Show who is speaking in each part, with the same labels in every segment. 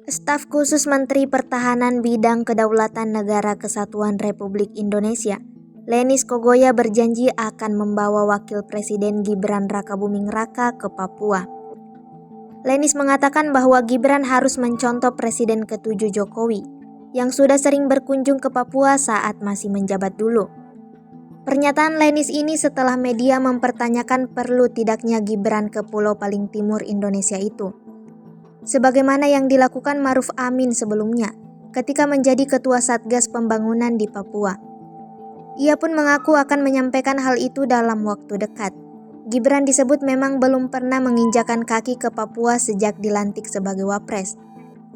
Speaker 1: Staf Khusus Menteri Pertahanan Bidang Kedaulatan Negara Kesatuan Republik Indonesia, Lenis Kogoya berjanji akan membawa Wakil Presiden Gibran Rakabuming Raka ke Papua. Lenis mengatakan bahwa Gibran harus mencontoh Presiden ke-7 Jokowi, yang sudah sering berkunjung ke Papua saat masih menjabat dulu. Pernyataan Lenis ini setelah media mempertanyakan perlu tidaknya Gibran ke pulau paling timur Indonesia itu, sebagaimana yang dilakukan Maruf Amin sebelumnya ketika menjadi Ketua Satgas Pembangunan di Papua. Ia pun mengaku akan menyampaikan hal itu dalam waktu dekat. Gibran disebut memang belum pernah menginjakan kaki ke Papua sejak dilantik sebagai Wapres.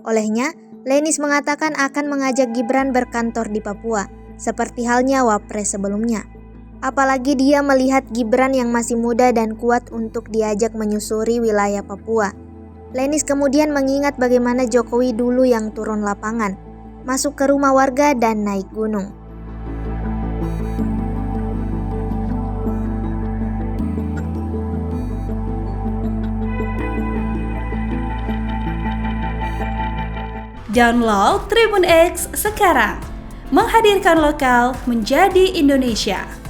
Speaker 1: Olehnya, Lenis mengatakan akan mengajak Gibran berkantor di Papua, seperti halnya Wapres sebelumnya. Apalagi dia melihat Gibran yang masih muda dan kuat untuk diajak menyusuri wilayah Papua. Lenis kemudian mengingat bagaimana Jokowi dulu yang turun lapangan, masuk ke rumah warga dan naik gunung.
Speaker 2: Download Tribun X sekarang, menghadirkan lokal menjadi Indonesia.